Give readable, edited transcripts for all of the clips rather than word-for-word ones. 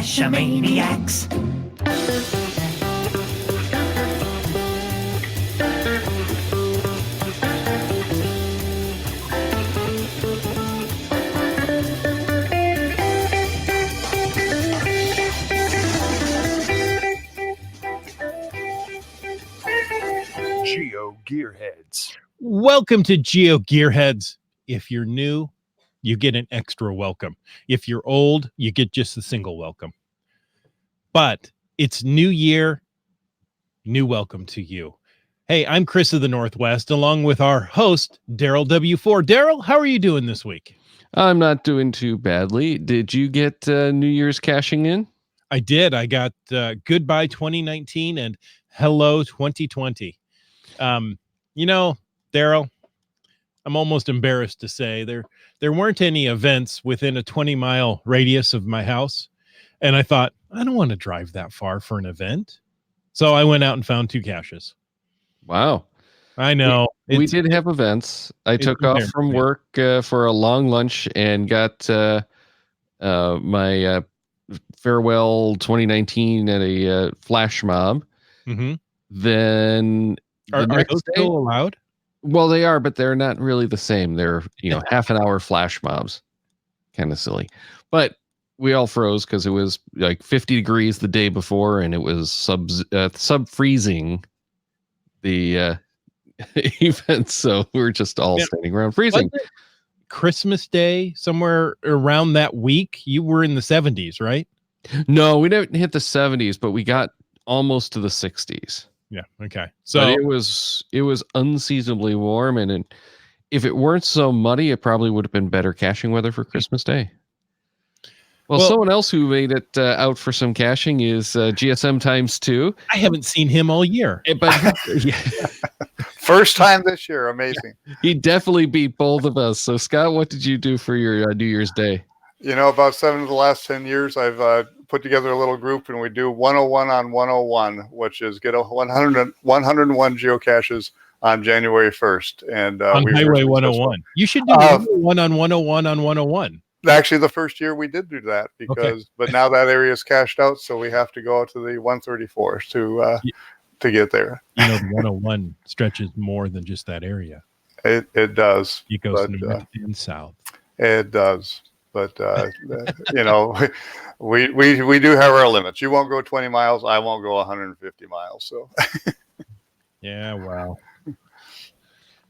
Cash-a-maniacs. Geo Gearheads. Welcome to Geo Gearheads. If you're new, you get an extra welcome. If you're old, you get just a single welcome. But it's new year, new welcome to you. Hey, I'm Chris of the Northwest, along with our host, Daryl W4. Daryl, how are you doing this week? I'm not doing too badly. Did you get New Year's cashing in? I did. I got goodbye 2019 and hello 2020. You know, Daryl, I'm almost embarrassed to say there weren't any events within a 20-mile radius of my house. And I thought, I don't want to drive that far for an event. So I went out and found 2 caches. Wow. I know. We did have events. I took off from work for a long lunch and got my farewell 2019 at a flash mob. Mm-hmm. Then are those still allowed? Well, they are, but they're not really the same. They're, half an hour flash mobs. Kind of silly. But we all froze because it was like 50 degrees the day before and it was sub-freezing the event. So we were just all standing around freezing. Christmas Day, somewhere around that week, you were in the 70s, right? No, we didn't hit the 70s, but we got almost to the 60s. Yeah. Okay. So but it was unseasonably warm, and if it weren't so muddy, it probably would have been better caching weather for Christmas Day. Well, someone else who made it out for some caching is GSM times 2. I haven't seen him all year. But First time this year. Amazing. He definitely beat both of us. So, Scott, what did you do for your New Year's Day? About 7 of the last 10 years, I've put together a little group, and we do 101 on 101, which is get 101 geocaches on January 1st. And on Highway 101. You should do one on 101 on 101. Actually, the first year we did do that but now that area is cashed out, so we have to go out to the 134 to get there. The 101 stretches more than just that area. It does. It goes north and south. It does. But, we do have our limits. You won't go 20 miles. I won't go 150 miles. So, yeah, wow.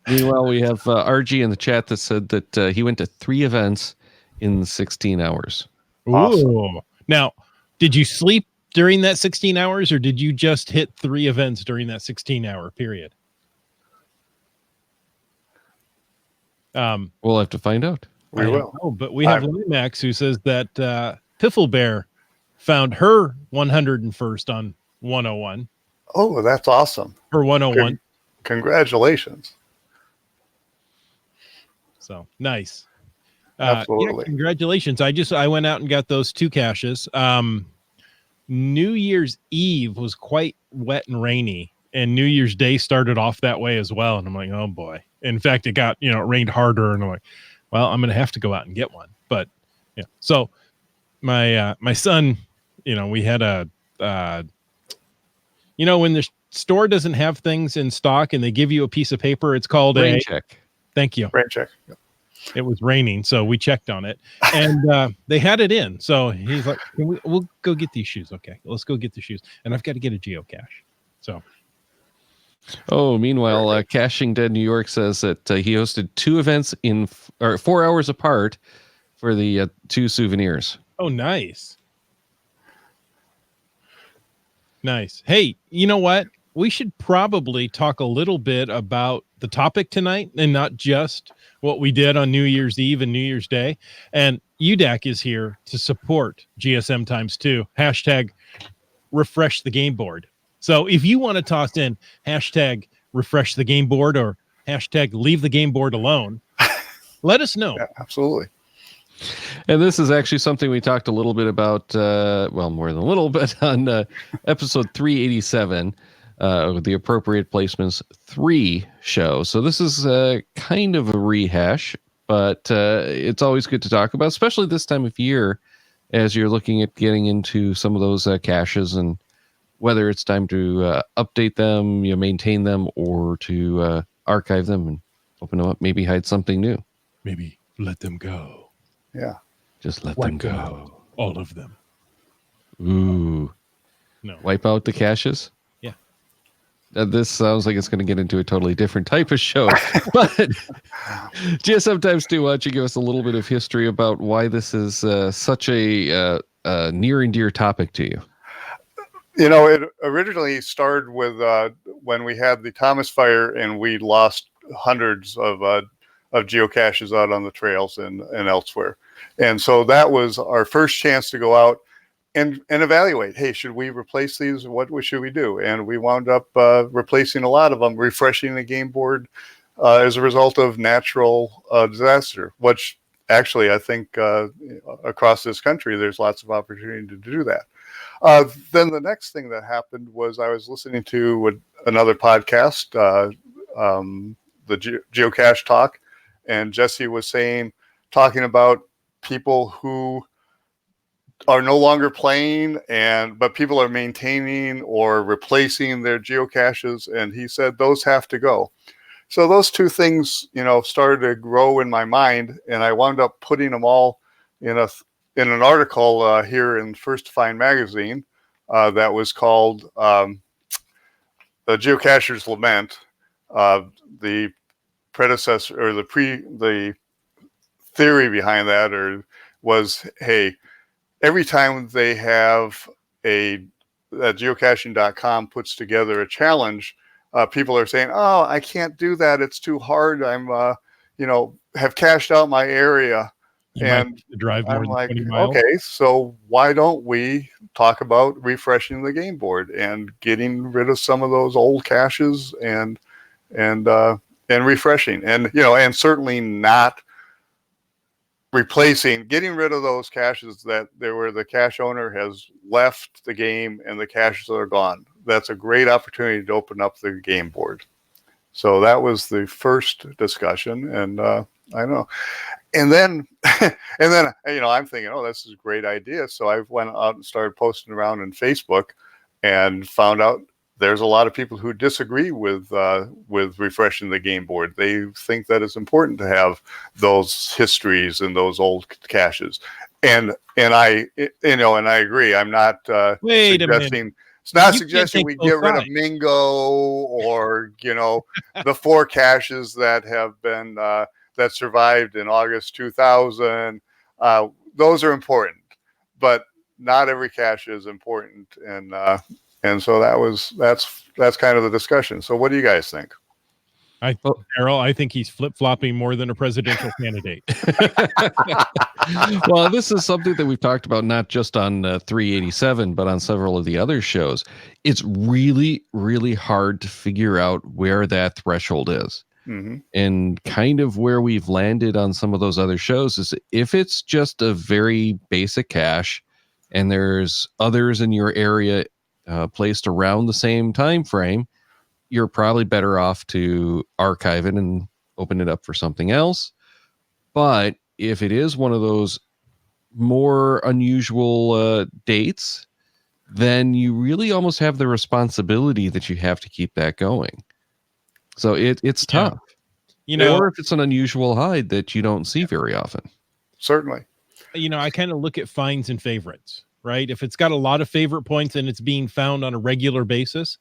Meanwhile, we have RG in the chat that said that he went to 3 events in 16 hours. Awesome. Ooh. Now, did you sleep during that 16 hours, or did you just hit 3 events during that 16-hour period? We'll have to find out. We will. Oh, but we have Limax who says that Piffle Bear found her 101st on 101. Oh, that's awesome. Her 101. Congratulations. So nice. Absolutely. Yeah, congratulations. I went out and got those 2 caches. New Year's Eve was quite wet and rainy, and New Year's Day started off that way as well. And I'm like, oh boy. In fact, it got, it rained harder, and I'm like, well, I'm going to have to go out and get one. But yeah, so my son, we had a, when the store doesn't have things in stock and they give you a piece of paper, it's called rain check. Thank you. Rain check. Yep. It was raining, so we checked on it, and they had it in. So he's like, we'll go get these shoes. Okay, let's go get the shoes. And I've got to get a geocache. So. Oh, meanwhile, Caching Dead New York says that he hosted 2 events in 4 hours apart for the 2 souvenirs. Oh, nice. Nice. Hey, you know what? We should probably talk a little bit about the topic tonight and not just what we did on New Year's Eve and New Year's Day. And UDAC is here to support GSM times 2. Hashtag refresh the game board. So if you want to toss in hashtag refresh the game board or hashtag leave the game board alone, let us know. Yeah, absolutely. And this is actually something we talked a little bit about, more than a little bit on episode 387, the Appropriate Placements 3 show. So this is kind of a rehash, but it's always good to talk about, especially this time of year as you're looking at getting into some of those caches and whether it's time to update them, maintain them, or to archive them and open them up, maybe hide something new. Maybe let them go. Yeah. Just let Wipe them them go. out. All of them. Ooh. No. Wipe out the caches? Yeah. This sounds like it's going to get into a totally different type of show. But just sometimes, too, why don't you give us a little bit of history about why this is such a near and dear topic to you? It originally started with when we had the Thomas Fire and we lost hundreds of geocaches out on the trails and elsewhere. And so that was our first chance to go out and evaluate, hey, should we replace these? What should we do? And we wound up replacing a lot of them, refreshing the game board as a result of natural disaster, which actually I think across this country, there's lots of opportunity to do that. Then the next thing that happened was I was listening to another podcast, the Geocache Talk, and Jesse was talking about people who are no longer playing, but people are maintaining or replacing their geocaches, and he said those have to go. So those two things, started to grow in my mind, and I wound up putting them all in an article here in First to Find magazine that was called The Geocacher's Lament. The predecessor or the theory behind that was, hey, every time they have that geocaching.com puts together a challenge, people are saying, oh, I can't do that. It's too hard. I'm, have cached out my area. You might have to drive more I'm than like, 20 miles. okay, so why don't we talk about refreshing the game board and getting rid of some of those old caches and refreshing and certainly not getting rid of those caches that where the cache owner has left the game and the caches are gone. That's a great opportunity to open up the game board. So that was the first discussion, and I know. And then, I'm thinking, oh, this is a great idea. So I went out and started posting around on Facebook, and found out there's a lot of people who disagree with refreshing the game board. They think that it's important to have those histories and those old caches, and I agree. I'm not Wait a minute. suggesting. It's not You suggesting can't we take get both rid of sides. Mingo or the 4 caches that have been that survived in August 2000. Those are important, but not every cache is important, and so that's kind of the discussion. So what do you guys think? Carol, I think he's flip-flopping more than a presidential candidate. Well, this is something that we've talked about not just on 387, but on several of the other shows. It's really, really hard to figure out where that threshold is. Mm-hmm. And kind of where we've landed on some of those other shows is if it's just a very basic cache and there's others in your area placed around the same time frame, you're probably better off to archive it and open it up for something else. But if it is one of those more unusual dates, then you really almost have the responsibility that you have to keep that going. So it's tough. Or if it's an unusual hide that you don't see very often. Certainly. I kind of look at finds and favorites, right? If it's got a lot of favorite points and it's being found on a regular basis,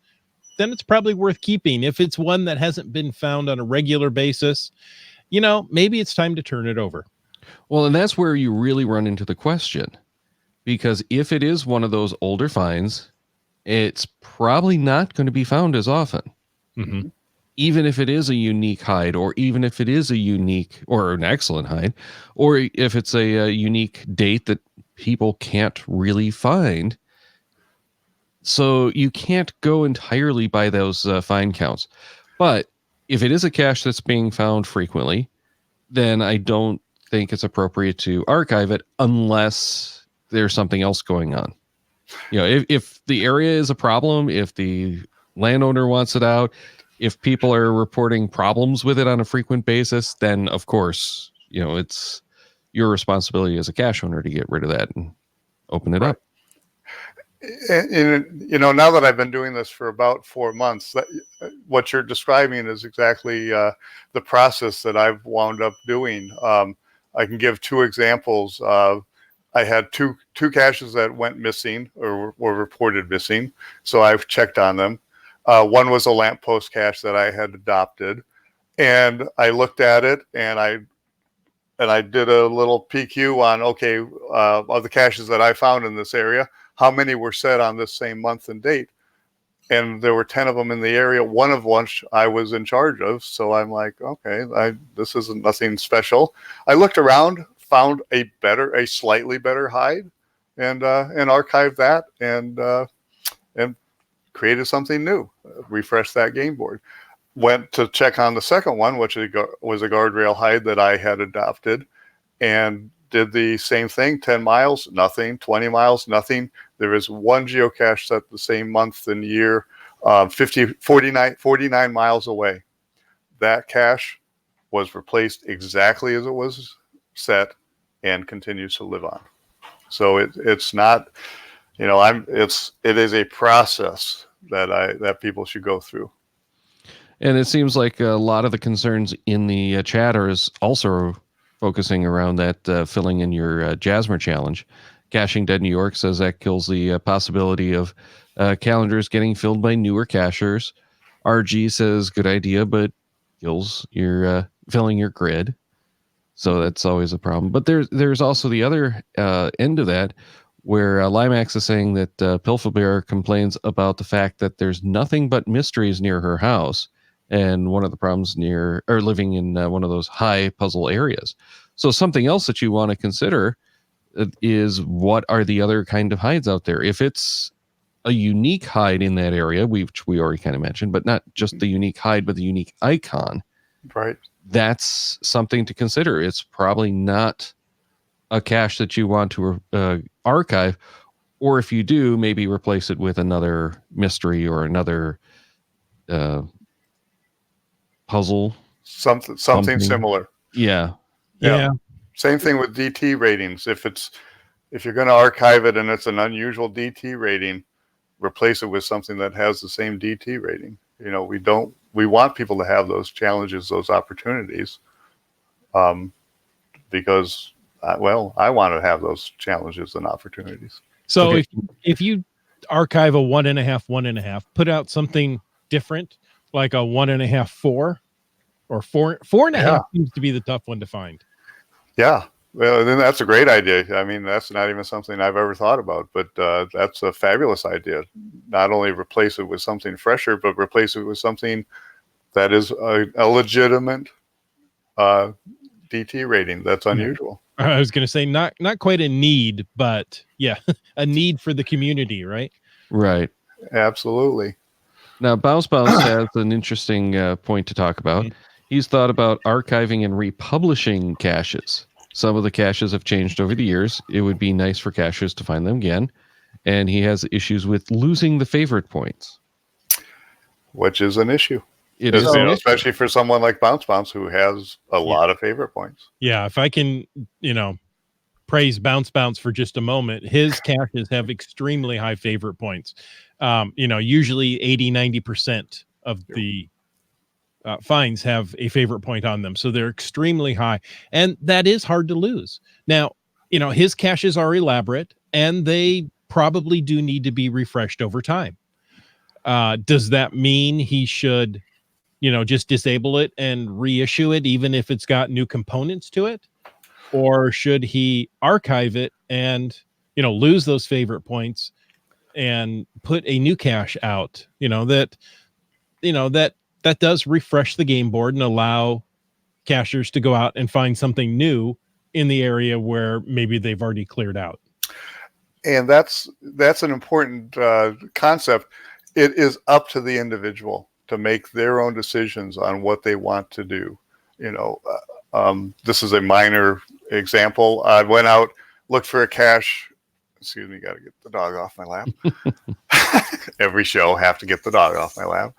then it's probably worth keeping. If it's one that hasn't been found on a regular basis, maybe it's time to turn it over. Well, and that's where you really run into the question, because if it is one of those older finds, it's probably not going to be found as often. Mm-hmm. Even if it is a unique hide, or even if it is a unique or an excellent hide, or if it's a unique date that people can't really find. So you can't go entirely by those find counts. But if it is a cache that's being found frequently, then I don't think it's appropriate to archive it unless there's something else going on. If the area is a problem, if the landowner wants it out, if people are reporting problems with it on a frequent basis, then of course, it's your responsibility as a cache owner to get rid of that and open it Right. up. And now that I've been doing this for about 4 months, what you're describing is exactly the process that I've wound up doing. I can give 2 examples. I had two caches that went missing or were reported missing, so I've checked on them. One was a lamppost cache that I had adopted, and I looked at it and I did a little PQ on, okay, of the caches that I found in this area, how many were set on this same month and date. And there were 10 of them in the area, one of which I was in charge of. So I'm like, okay, this isn't nothing special. I looked around, found a slightly better hide, and archived that and created something new, refreshed that game board. Went to check on the second one, which was a guardrail hide that I had adopted, and did the same thing. 10 miles, nothing. 20 miles, nothing. There is one geocache set the same month and year, 49 miles away. That cache was replaced exactly as it was set and continues to live on. So it's not, it is a process that people should go through. And it seems like a lot of the concerns in the chat are also focusing around that filling in your Jasmer challenge. Caching Dead New York says that kills the possibility of calendars getting filled by newer cachers. RG says good idea, but kills your filling your grid. So that's always a problem. But there's also the other end of that, where Limax is saying that Pilfabear complains about the fact that there's nothing but mysteries near her house. And one of the problems living in one of those high puzzle areas. So something else that you want to consider is, what are the other kind of hides out there? If it's a unique hide in that area, which we already kind of mentioned, but not just the unique hide, but the unique icon. Right. That's something to consider. It's probably not a cache that you want to archive, or if you do, maybe replace it with another mystery or another puzzle, something similar. Yeah. Same thing with DT ratings. If you're going to archive it and it's an unusual DT rating, replace it with something that has the same DT rating. We want people to have those challenges, those opportunities, because I want to have those challenges and opportunities. So Okay. if you archive a 1.5, put out something different, like a 1.5, 4, or 4.5 seems to be the tough one to find. Yeah. Well, then that's a great idea. I mean, that's not even something I've ever thought about, but that's a fabulous idea. Not only replace it with something fresher, but replace it with something that is a legitimate DT rating. That's unusual. I was going to say not quite a need, but yeah, a need for the community, right? Right. Absolutely. Now, Bounce has an interesting point to talk about. Mm-hmm. He's thought about archiving and republishing caches. Some of the caches have changed over the years. It would be nice for cachers to find them again. And he has issues with losing the favorite points, which is an issue. It is an issue. Especially for someone like Bounce, who has a lot of favorite points. Yeah, if I can, praise Bounce for just a moment, his caches have extremely high favorite points. Usually 80-90% of the finds have a favorite point on them, so they're extremely high, and that is hard to lose. Now, his caches are elaborate, and they probably do need to be refreshed over time. Does that mean he should, just disable it and reissue it, even if it's got new components to it? Or should he archive it and, lose those favorite points and put a new cache out, that does refresh the game board and allow cachers to go out and find something new in the area where maybe they've already cleared out? And that's an important concept. It is up to the individual to make their own decisions on what they want to do. This is a minor example. I went out, looked for a cache. Excuse me, got to get the dog off my lap. Every show, have to get the dog off my lap.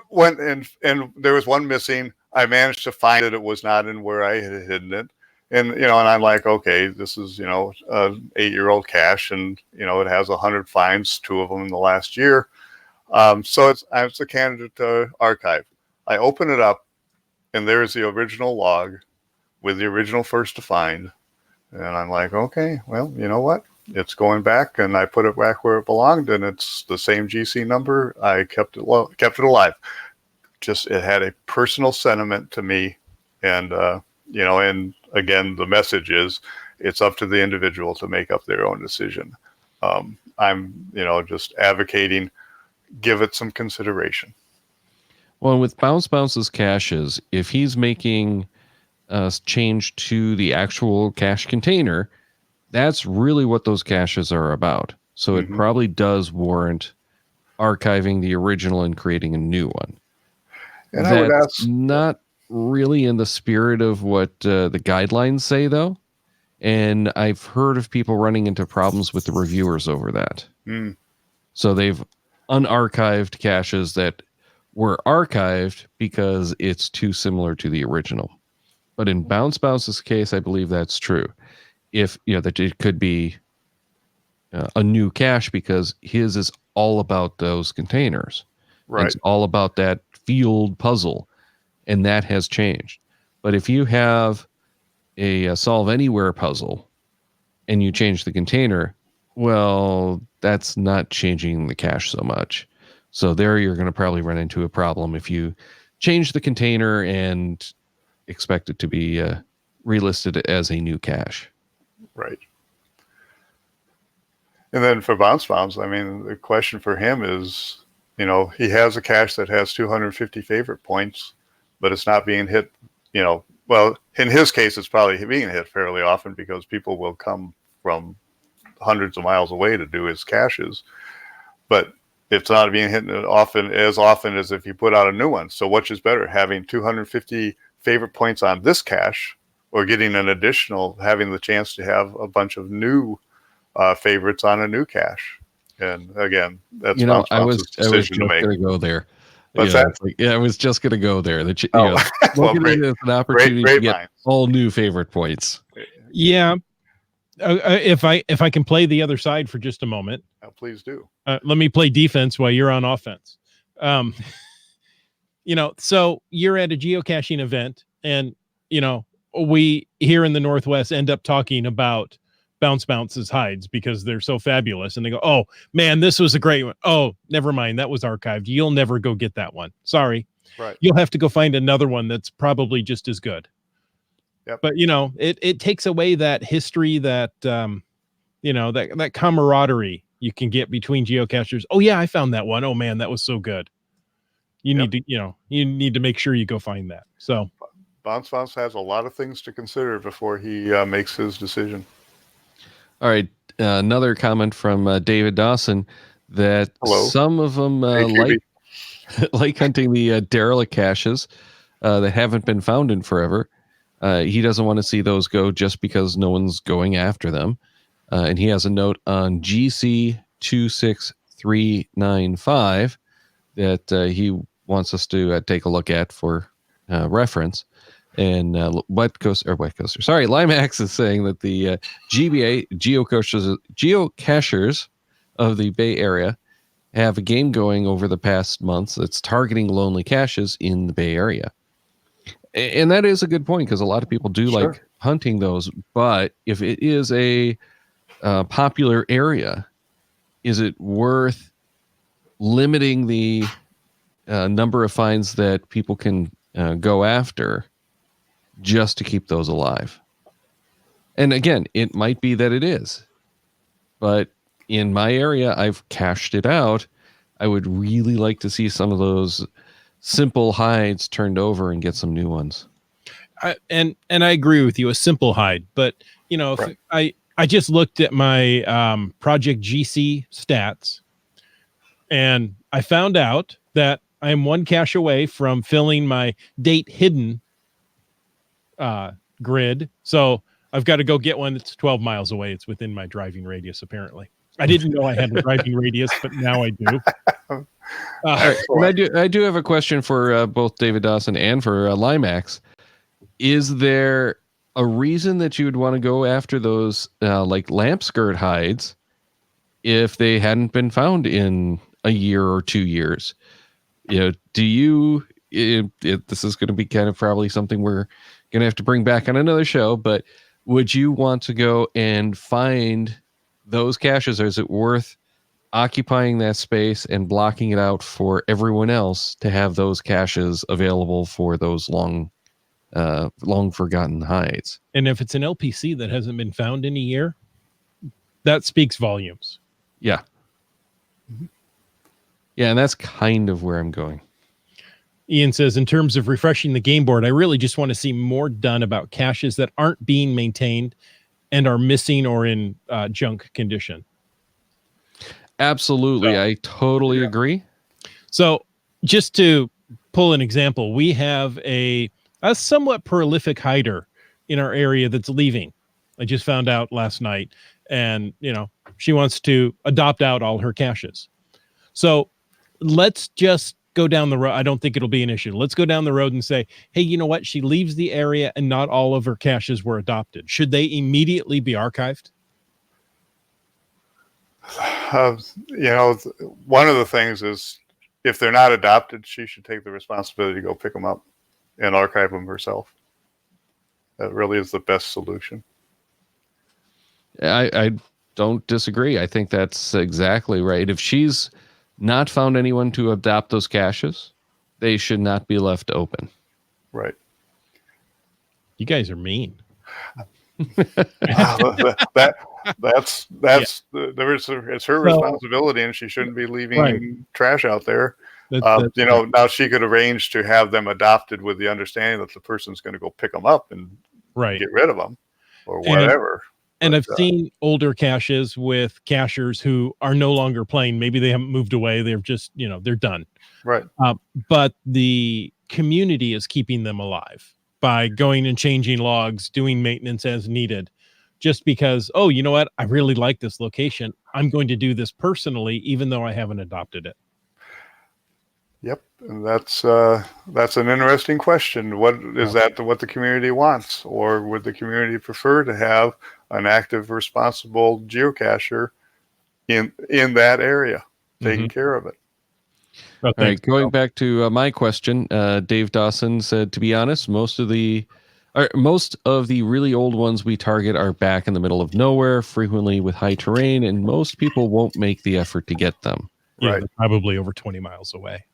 Went and there was one missing. I managed to find it. It was not in where I had hidden it. and I'm like, okay, this is, an 8-year-old cache, and, it has 100 finds, 2 of them in the last year. So it's a candidate to archive. I open it up, and there's the original log with the original first to find. And I'm like, okay, well, you know what? It's going back, and I put it back where it belonged, and it's the same GC number. I kept it alive. Just, it had a personal sentiment to me, and and again, the message is, it's up to the individual to make up their own decision. I'm just advocating, give it some consideration. Well, with Bounce's caches, if he's making a change to the actual cache container, that's really what those caches are about. So it probably does warrant archiving the original and creating a new one. And that's I would ask, not really in the spirit of what the guidelines say, though. And I've heard of people running into problems with the reviewers over that. So they've unarchived caches that were archived because it's too similar to the original. But in Bounce's case, I believe that's true. If that it could be a new cache because his is all about those containers. right? It's all about that field puzzle, and that has changed. But if you have a solve anywhere puzzle and you change the container, well, that's not changing the cache so much. So there you're going to probably run into a problem if you change the container and expect it to be relisted as a new cache. Right. And then for Bounce, I mean, the question for him is, he has a cache that has 250 favorite points, but it's not being hit, well, in his case, it's probably being hit fairly often because people will come from hundreds of miles away to do his caches. But it's not being hit as often as if you put out a new one. So which is better, having 250 favorite points on this cache, or getting an additional, having the chance to have a bunch of new favorites on a new cache? And again, that's I was just going to go there. What's that? I was just going to go there. Look well, at it as an opportunity to get minds. all new favorite points. Yeah. If I can play the other side for just a moment, please do. Let me play defense while you're on offense. So you're at a geocaching event, and we here in the Northwest end up talking about Bounce's hides because they're so fabulous, and they go, "Oh man, this was a great one. Oh, never mind, that was archived. You'll never go get that one. Sorry, right? You'll have to go find another one that's probably just as good." Yep. But it takes away that history, that that camaraderie you can get between geocachers. Oh yeah, I found that one. Oh man, that was so good. You need to you need to make sure you go find that. So Bounce has a lot of things to consider before he makes his decision. All right, another comment from David Dawson that some of them like hunting the derelict caches that haven't been found in forever. He doesn't want to see those go just because no one's going after them. And he has a note on GC 26395 that he wants us to take a look at for reference. And Limax is saying that the GBA geocachers of the Bay Area have a game going over the past months that's targeting lonely caches in the Bay Area. And that is a good point because a lot of people do like hunting those. But if it is a popular area, is it worth limiting the number of finds that people can go after just to keep those alive? And again, it might be that it is, but in my area, I've cached it out. I would really like to see some of those simple hides turned over and get some new ones. And I agree with you, a simple hide, but if I just looked at my Project GC stats, and I found out that I'm one cache away from filling my date hidden grid. So I've got to go get one that's 12 miles away. It's within my driving radius, apparently. I didn't know I had a driving radius, but now I do. And I do have a question for both David Dawson and for Limax. Is there a reason that you would want to go after those like lamp skirt hides if they hadn't been found in a year or 2 years. You know, do you? This is going to be kind of probably something we're going to have to bring back on another show. But would you want to go and find those caches, or is it worth occupying that space and blocking it out for everyone else to have those caches available for those long forgotten hides? And if it's an LPC that hasn't been found in a year, that speaks volumes. Yeah. Yeah, and that's kind of where I'm going. Ian says, in terms of refreshing the game board, I really just want to see more done about caches that aren't being maintained and are missing or in junk condition. Absolutely. So, I totally agree. So just to pull an example, we have a somewhat prolific hider in our area that's leaving. I just found out last night, and she wants to adopt out all her caches. So let's just go down the road. I don't think it'll be an issue. Let's go down the road and say, hey, you know what? She leaves the area and not all of her caches were adopted. Should they immediately be archived? One of the things is if they're not adopted, she should take the responsibility to go pick them up and archive them herself. That really is the best solution. I don't disagree. I think that's exactly right. If she's not found anyone to adopt those caches, they should not be left open. Right. You guys are mean. It's her responsibility, and she shouldn't be leaving trash out there. Now she could arrange to have them adopted with the understanding that the person's going to go pick them up and get rid of them or whatever. And I've seen older caches with cachers who are no longer playing. Maybe they haven't moved away. They're just, they're done. Right. But the community is keeping them alive by going and changing logs, doing maintenance as needed. Just because, oh, you know what? I really like this location. I'm going to do this personally, even though I haven't adopted it. Yep. And that's an interesting question. What is that what the community wants? Or would the community prefer to have an active, responsible geocacher in that area, taking care of it? All right, going back to my question, Dave Dawson said, to be honest, most of the really old ones we target are back in the middle of nowhere, frequently with high terrain, and most people won't make the effort to get them. Yeah, right. Probably over 20 miles away.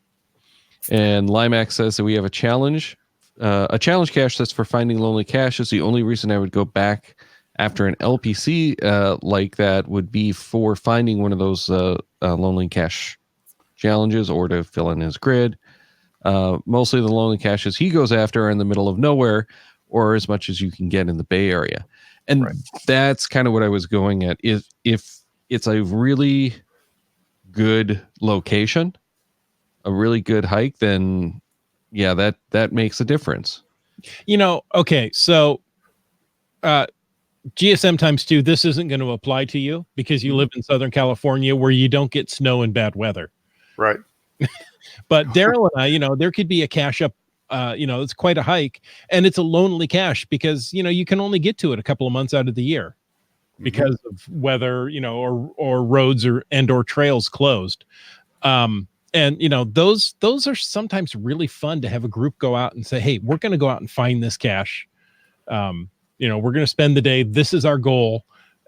And Limax says that we have a challenge cache that's for finding lonely caches. The only reason I would go back after an LPC like that would be for finding one of those lonely cache challenges or to fill in his grid. Mostly the lonely caches he goes after are in the middle of nowhere or as much as you can get in the Bay Area. And that's kind of what I was going at. If it's a really good location, a really good hike, then yeah, that makes a difference. Okay, so GSM times 2, this isn't going to apply to you because you live in Southern California where you don't get snow and bad weather. Right. But Daryl and I, there could be a cache up, it's quite a hike, and it's a lonely cache because, you can only get to it a couple of months out of the year because of weather, or roads or trails closed. And those are sometimes really fun to have a group go out and say, hey, we're going to go out and find this cache. We're going to spend the day. This is our goal.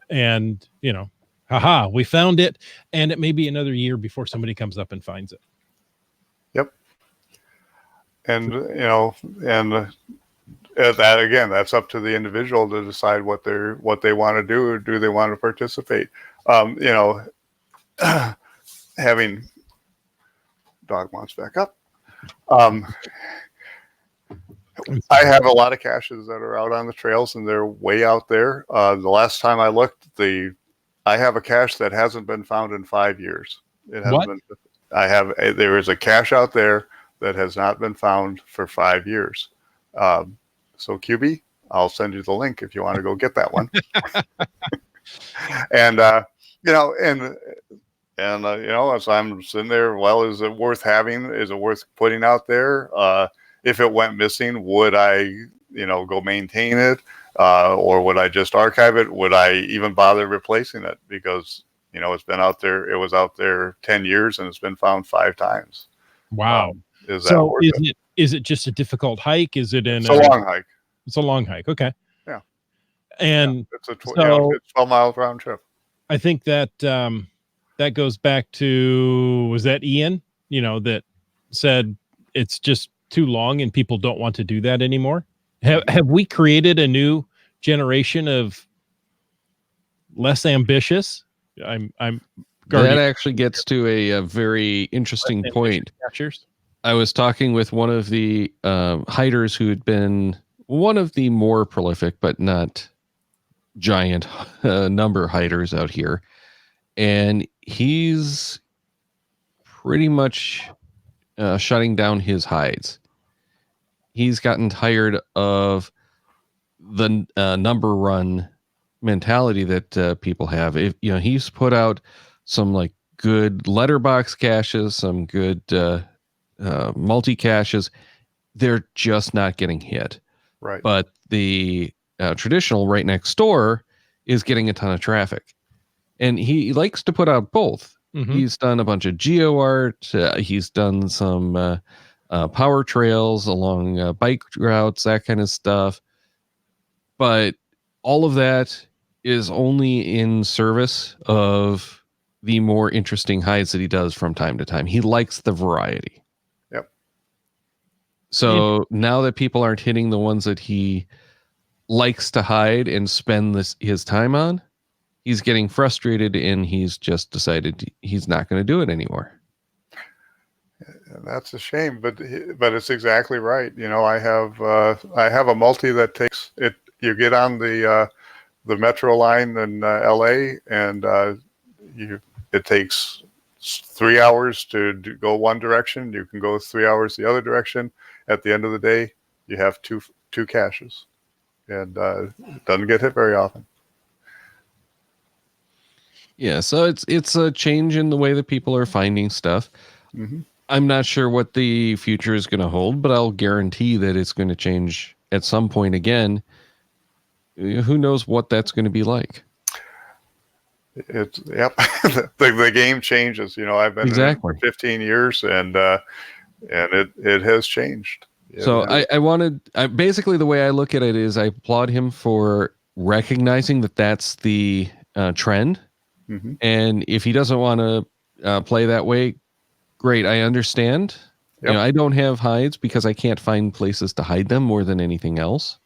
And, haha, we found it. And it may be another year before somebody comes up and finds it. Yep. And, that again, that's up to the individual to decide what they want to do, or do they want to participate? Having dog wants back up. I have a lot of caches that are out on the trails, and they're way out there. The last time I looked, I have a cache that hasn't been found in 5 years. It hasn't been. There is a cache out there that has not been found for 5 years. So QB, I'll send you the link if you want to go get that one. And as I'm sitting there, well, is it worth having? Is it worth putting out there? If it went missing, would I, go maintain it? or would I just archive it? Would I even bother replacing it? Because, it's been out there. It was out there 10 years and it's been found 5 times. Wow. Is that So worth it? is it just a difficult hike? Is it It's a long hike. It's a long hike. Okay. Yeah. And It's a so it's 12 miles round trip. I think that that goes back to, was that Ian, that said it's just too long and people don't want to do that anymore. Have we created a new generation of less ambitious? I'm That actually gets to a very interesting point. Catchers. I was talking with one of the hiders who had been one of the more prolific, but not giant number hiders out here. And he's pretty much shutting down his hides. He's gotten tired of the number run mentality that people have. If he's put out some like good letterbox caches, some good multi caches, they're just not getting hit. Right. But the traditional right next door is getting a ton of traffic, and he likes to put out both. Mm-hmm. He's done a bunch of geo art. He's done some power trails along bike routes, that kind of stuff. But all of that is only in service of the more interesting hides that he does from time to time. He likes the variety. Yep. So now that people aren't hitting the ones that he likes to hide and spend his time on, he's getting frustrated and he's just decided he's not going to do it anymore. And that's a shame, but it's exactly right. I have a multi that takes it. You get on the metro line in LA, and it takes 3 hours to go one direction. You can go 3 hours the other direction. At the end of the day, you have two caches, and it doesn't get hit very often. Yeah, so it's a change in the way that people are finding stuff. Mm-hmm. I'm not sure what the future is going to hold, but I'll guarantee that it's going to change at some point again. Who knows what that's going to be like? It's the game changes. I've been in it for 15 years, and it has changed. So I basically, the way I look at it is I applaud him for recognizing that that's the trend. Mm-hmm. And if he doesn't want to play that way, great. I understand. Yep. I don't have hides because I can't find places to hide them more than anything else.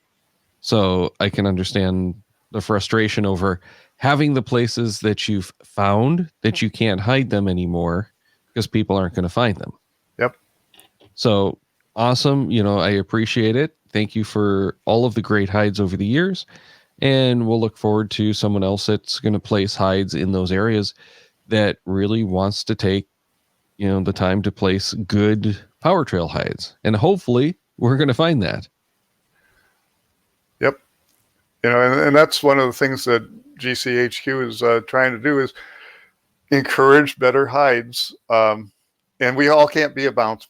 So I can understand the frustration over having the places that you've found that you can't hide them anymore because people aren't going to find them. Yep. So awesome. I appreciate it. Thank you for all of the great hides over the years. And we'll look forward to someone else that's going to place hides in those areas that really wants to take, the time to place good power trail hides. And hopefully we're going to find that. Yep. And that's one of the things that GCHQ is trying to do is encourage better hides. And we all can't be a bounce.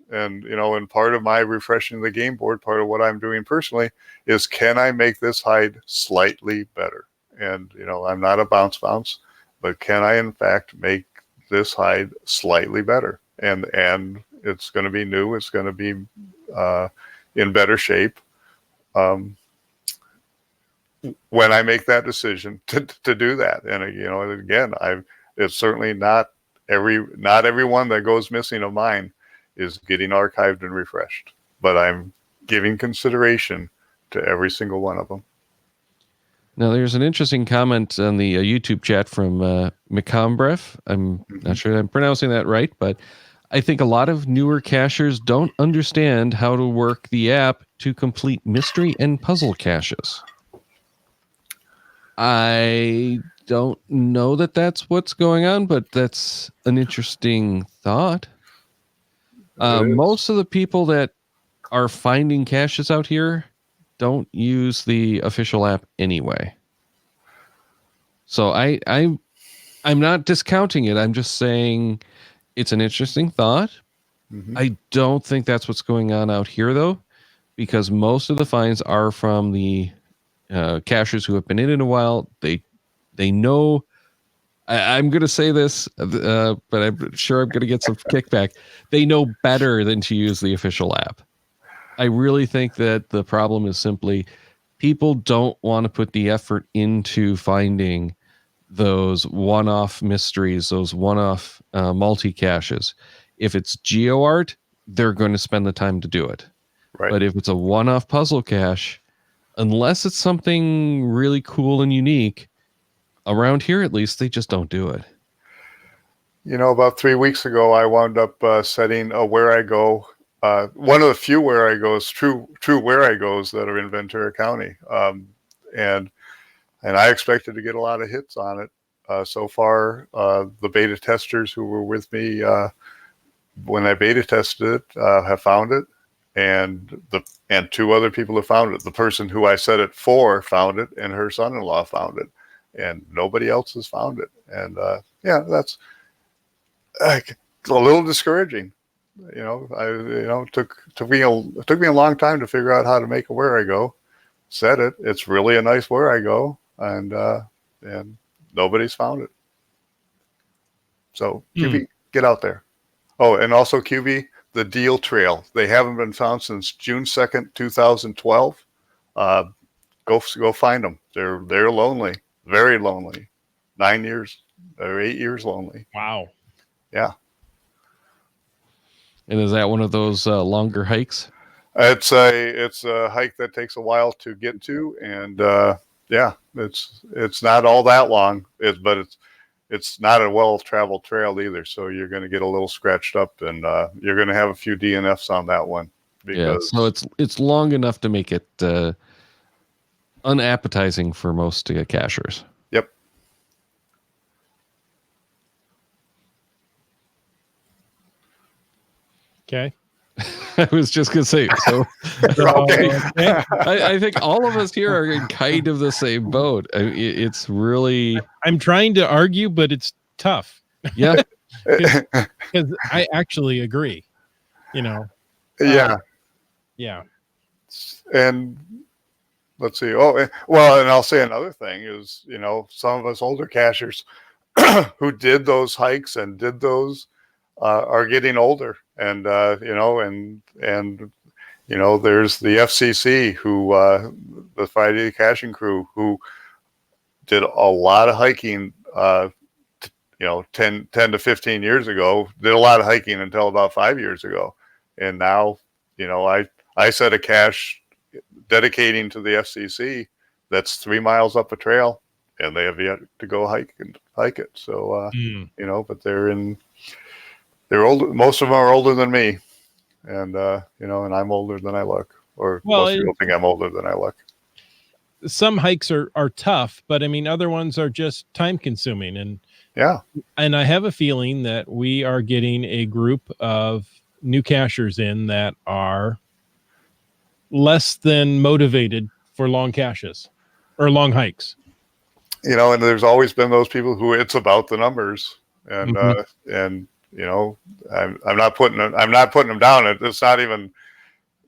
And, and part of my refreshing the game board, part of what I'm doing personally is, can I make this hide slightly better? And, I'm not a bounce, but can I in fact make this hide slightly better? And it's going to be new. It's going to be in better shape. When I make that decision to do that. And, again, it's certainly not everyone that goes missing of mine is getting archived and refreshed, but I'm giving consideration to every single one of them. Now, there's an interesting comment on the YouTube chat from Mikombrev. I'm not sure I'm pronouncing that right, but I think a lot of newer cachers don't understand how to work the app to complete mystery and puzzle caches. I don't know that that's what's going on, but that's an interesting thought. Most of the people that are finding caches out here don't use the official app anyway. So I'm not discounting it. I'm just saying it's an interesting thought. Mm-hmm. I don't think that's what's going on out here, though, because most of the finds are from the cachers who have been in a while, they know. I'm going to say this, but I'm sure I'm going to get some kickback. They know better than to use the official app. I really think that the problem is simply people don't want to put the effort into finding those one-off mysteries, those one-off multi-caches. If it's GeoArt, they're going to spend the time to do it. Right. But if it's a one-off puzzle cache, unless it's something really cool and unique, around here at least, they just don't do it. About 3 weeks ago, I wound up setting a Where I Go, one of the few Where I Goes, true Where I Goes that are in Ventura County. And I expected to get a lot of hits on it. So far, the beta testers who were with me when I beta tested it have found it, and 2 other people have found it. The person who I set it for found it, and her son-in-law found it, and nobody else has found it. And that's a little discouraging. It took me a long time to figure out how to make a Where I Go. Set it. It's really a nice Where I Go, and nobody's found it. So QB, get out there. Oh, and also QB, the Deal Trail. They haven't been found since June 2nd, 2012. Go find them. They're lonely, very lonely. 9 years or 8 years lonely. Wow. Yeah. And is that one of those longer hikes? It's a hike that takes a while to get to, and it's not all that long. But it's not a well-traveled trail either, so you're going to get a little scratched up, and you're going to have a few DNFs on that one. So it's long enough to make it unappetizing for most cachers. Yep. Okay. I was just going to say, so Okay. I think all of us here are in kind of the same boat. It's really... I'm trying to argue, but it's tough. Yeah. Because I actually agree. Yeah. Yeah. And let's see. Oh, well, and I'll say another thing is, some of us older cachers who did those hikes and did those are getting older, and there's the FCC who the Friday the Caching crew who did a lot of hiking 10 to 15 years ago, did a lot of hiking until about 5 years ago, and now I set a cache dedicating to the FCC that's 3 miles up a trail, and they have yet to go hike it. So but they're older. Most of them are older than me, and and I'm older than I look, or most people think I'm older than I look. Some hikes are tough, but I mean, other ones are just time consuming, and I have a feeling that we are getting a group of new cachers in that are less than motivated for long caches or long hikes. And there's always been those people who it's about the numbers, and I'm not putting them down. It's not even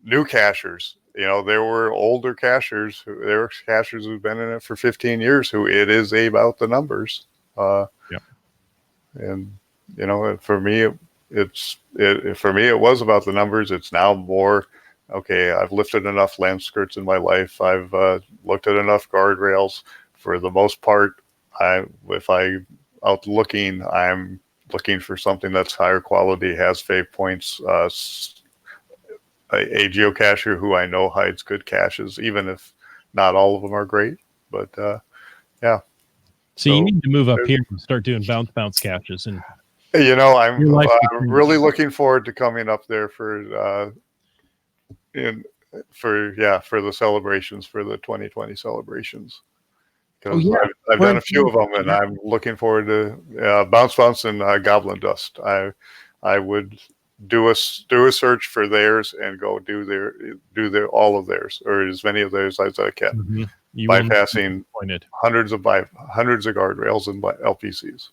new cachers. There were older cachers. There were cachers who've been in it for 15 years who it is about the numbers. And for me, it was about the numbers. It's now more, okay, I've lifted enough land skirts in my life. I've looked at enough guardrails. For the most part, if I'm out looking, I'm looking for something that's higher quality, has fave points, a geocacher who I know hides good caches, even if not all of them are great. But So you need to move up here and start doing bounce caches. And I'm really looking forward to coming up there for the celebrations, for the 2020 celebrations. Because I've done a few of them, and I'm looking forward to Bounce and Goblin Dust. I would do a search for theirs and go do all of theirs, or as many of theirs as I can, bypassing hundreds of guardrails and LPCs.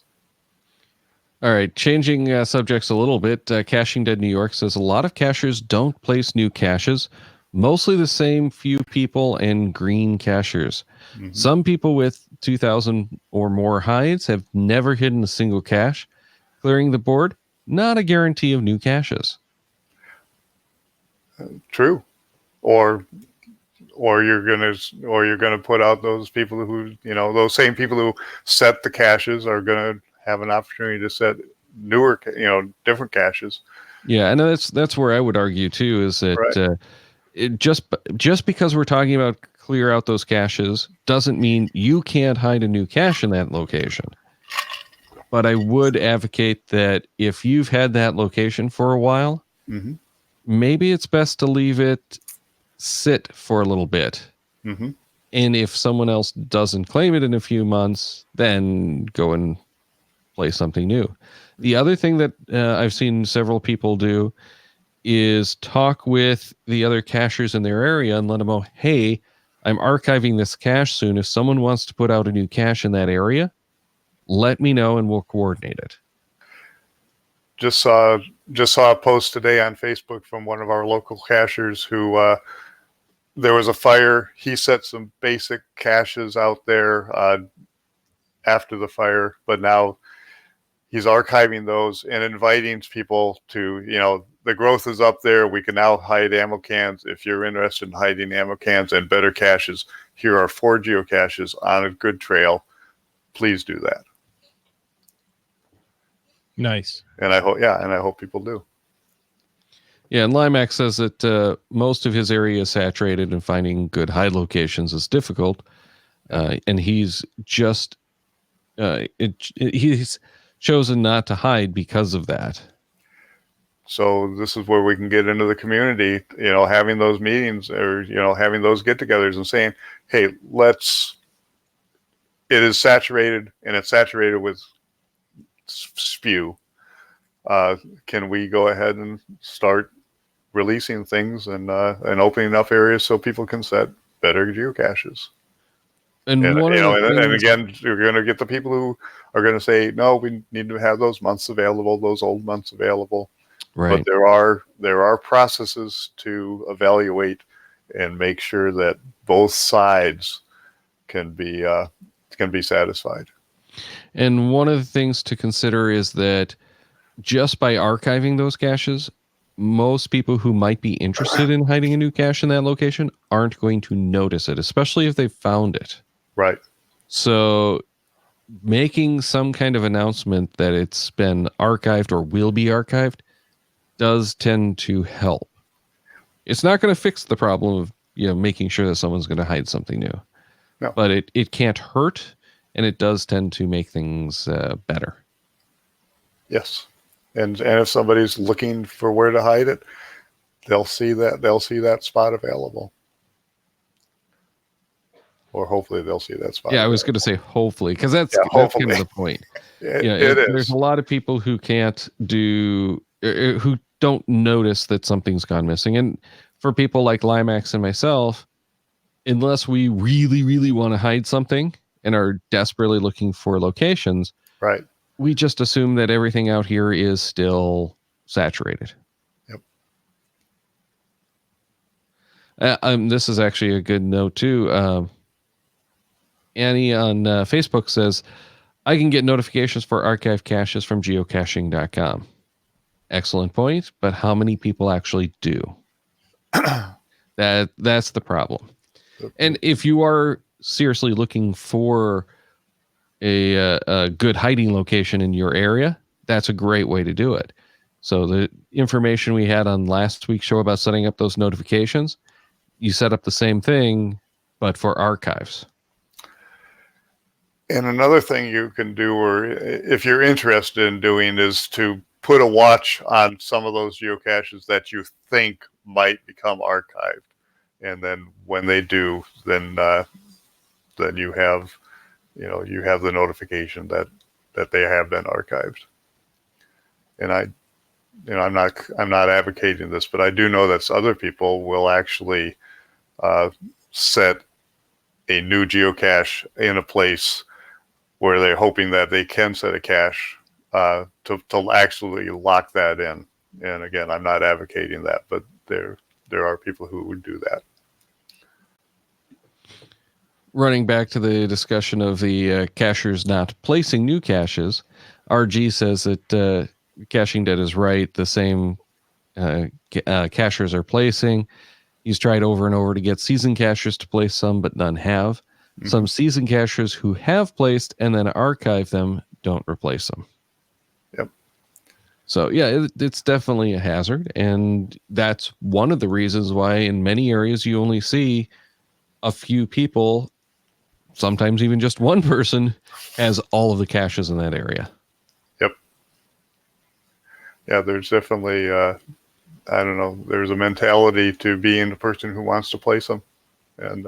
All right, changing subjects a little bit. Caching Dead New York says a lot of cachers don't place new caches. Mostly the same few people and green cachers. Mhm. Some people with 2,000 or more hides have never hidden a single cache. Clearing the board, not a guarantee of new caches. True. Or you're gonna put out those people who, those same people who set the caches are gonna have an opportunity to set newer, different caches. Yeah, and that's where I would argue too, is that Right. it just because we're talking about clear out those caches doesn't mean you can't hide a new cache in that location. But I would advocate that if you've had that location for a while, Mm-hmm. maybe it's best to leave it sit for a little bit. Mm-hmm. And if someone else doesn't claim it in a few months, then go and play something new. The other thing that I've seen several people do is talk with the other cachers in their area and let them know, hey, I'm archiving this cache soon. If someone wants to put out a new cache in that area, let me know and we'll coordinate it. Just saw a post today on Facebook from one of our local cachers who there was a fire. He set some basic caches out there after the fire, but now he's archiving those and inviting people to, the growth is up there. We can now hide ammo cans. If you're interested in hiding ammo cans and better caches, here are 4 geocaches on a good trail. Please do that. Nice. And I hope people do. Yeah, and Limax says that most of his area is saturated and finding good hide locations is difficult. And he's just he's chosen not to hide because of that. So this is where we can get into the community, having those meetings or, having those get-togethers and saying, hey, it is saturated and it's saturated with spew. Can we go ahead and start releasing things and opening up areas so people can set better geocaches? And one of the and things, again, you're going to get the people who are going to say, no, we need to have those months available, those old months available. right? But there are processes to evaluate and make sure that both sides can be satisfied. And one of the things to consider is that just by archiving those caches, most people who might be interested in hiding a new cache in that location aren't going to notice it, especially if they found it. Right. So making some kind of announcement that it's been archived or will be archived does tend to help. It's not going to fix the problem of making sure that someone's going to hide something new. No. But it can't hurt, and it does tend to make things better. Yes. And if somebody's looking for where to hide it, they'll see that spot available. Or hopefully they'll see that spot. Yeah, I was going to say hopefully, because that's kind of the point. It is. There's a lot of people who can't do, who don't notice that something's gone missing. And for people like Limax and myself, unless we really, really want to hide something and are desperately looking for locations, right, we just assume that everything out here is still saturated. Yep. This is actually a good note too. Annie on Facebook says, I can get notifications for archive caches from geocaching.com. Excellent point, but how many people actually do? That's the problem. And if you are seriously looking for a good hiding location in your area, that's a great way to do it. So the information we had on last week's show about setting up those notifications, you set up the same thing, but for archives. And another thing you can do, or if you're interested in doing, is to put a watch on some of those geocaches that you think might become archived. And then when they do, then you have the notification that they have been archived. And I'm not advocating this, but I do know that other people will actually set a new geocache in a place where they're hoping that they can set a cache to actually lock that in. And again, I'm not advocating that, but there are people who would do that. Running back to the discussion of the cashers not placing new caches, RG says that Caching Dead is right. The same cachers are placing. He's tried over and over to get season cachers to place some, but none have. Mm-hmm. Some season cachers who have placed and then archive them don't replace them. Yep. So yeah, it's definitely a hazard, and that's one of the reasons why in many areas you only see a few people, sometimes even just one person, has all of the caches in that area. Yep. Yeah, there's definitely, I don't know, there's a mentality to being the person who wants to place them. And,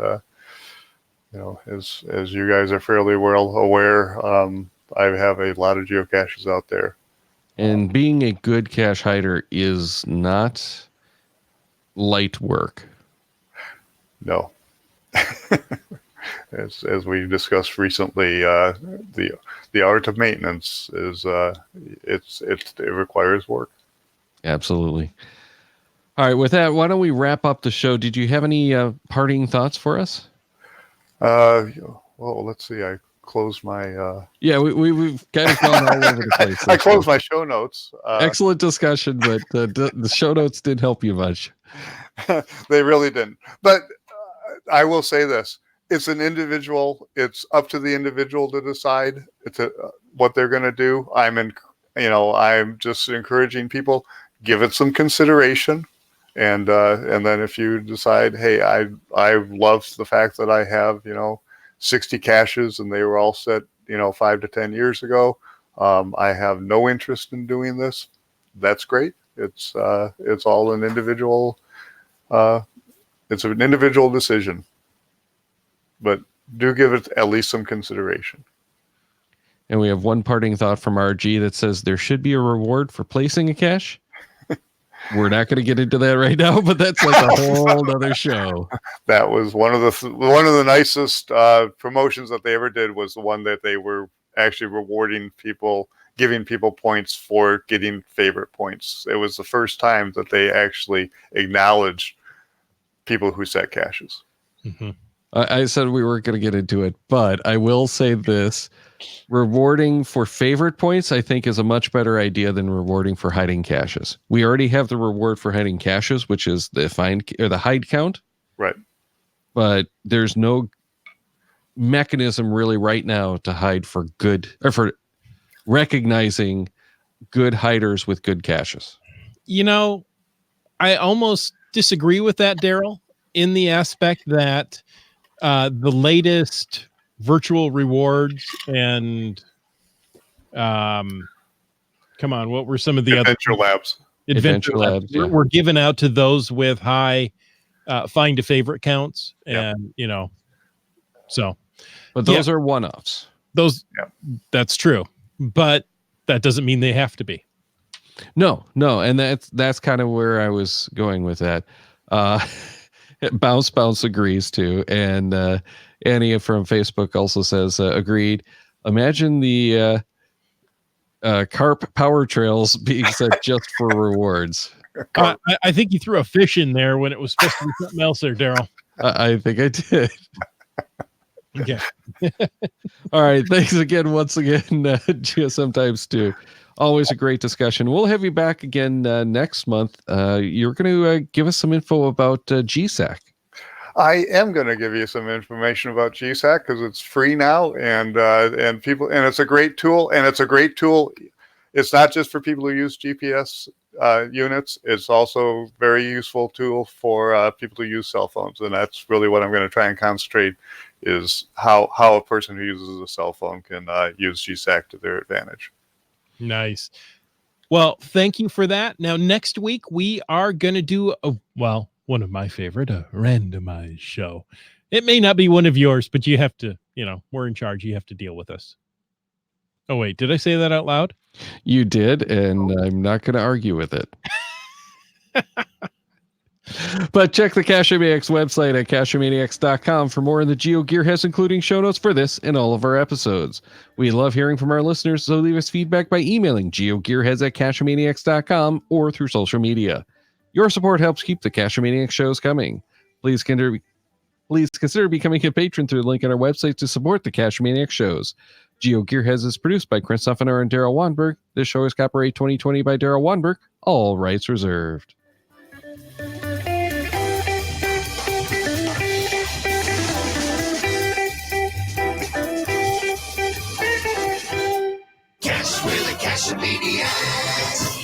you know, as you guys are fairly well aware, I have a lot of geocaches out there. And being a good cache hider is not light work. No. As we discussed recently, the art of maintenance is it requires work. Absolutely. All right, with that, why don't we wrap up the show? Did you have any parting thoughts for us? Well, let's see. I closed my. Yeah, we've kind of gone all over the place. I closed my show notes. Excellent discussion, but the show notes didn't help you much. They really didn't. But I will say this. It's an individual. It's up to the individual to decide what they're going to do. I'm just encouraging people, give it some consideration. And then if you decide, hey, I love the fact that I have, 60 caches and they were all set, 5 to 10 years ago. I have no interest in doing this. That's great. It's all an individual. It's an individual decision. But do give it at least some consideration. And we have one parting thought from RG that says there should be a reward for placing a cache. We're not going to get into that right now, but that's like a whole other show. That was one of the nicest promotions that they ever did, was the one that they were actually rewarding people, giving people points for getting favorite points. It was the first time that they actually acknowledged people who set caches. Mm-hmm. I said we weren't going to get into it, but I will say this. Rewarding for favorite points, I think, is a much better idea than rewarding for hiding caches. We already have the reward for hiding caches, which is the hide count. Right. But there's no mechanism really right now to hide for recognizing good hiders with good caches. I almost disagree with that, Daryl, in the aspect that the latest virtual rewards and come on, what were some of the Adventure other Labs? Adventure Labs. Yeah. We're given out to those with high find a favorite counts, and so. But those are one-offs. That's true, but that doesn't mean they have to be. No, and that's kind of where I was going with that. Bounce agrees too, and Annie from Facebook also says agreed. Imagine the carp power trails being set just for rewards. I think you threw a fish in there when it was supposed to be something else there, Daryl. I think I did. Okay. All right. Thanks again, once again, GSM times 2. Always a great discussion. We'll have you back again next month. You're going to give us some info about GSAC. I am going to give you some information about GSAC because it's free now, and it's a great tool. And it's a great tool. It's not just for people who use GPS units. It's also a very useful tool for people who use cell phones, and that's really what I'm going to try and concentrate, is how a person who uses a cell phone can use GSAC to their advantage. Nice. Well, thank you for that. Now, next week, we are going to do, one of my favorite, a randomized show. It may not be one of yours, but you have to, we're in charge. You have to deal with us. Oh, wait, did I say that out loud? You did, and I'm not going to argue with it. But check the Cachemaniacs website at cachemaniacs.com for more on the GeoGearheads, including show notes for this and all of our episodes. We love hearing from our listeners, so leave us feedback by emailing geogearheads@cachemaniacs.com or through social media. Your support helps keep the Cashomaniac shows coming. Please consider becoming a patron through the link on our website to support the Cashomaniac shows. Geo Gearheads is produced by Chris Suffener and Daryl Wanberg. This show is copyright 2020 by Daryl Wanberg. All rights reserved. Cash with the Cashomaniacs.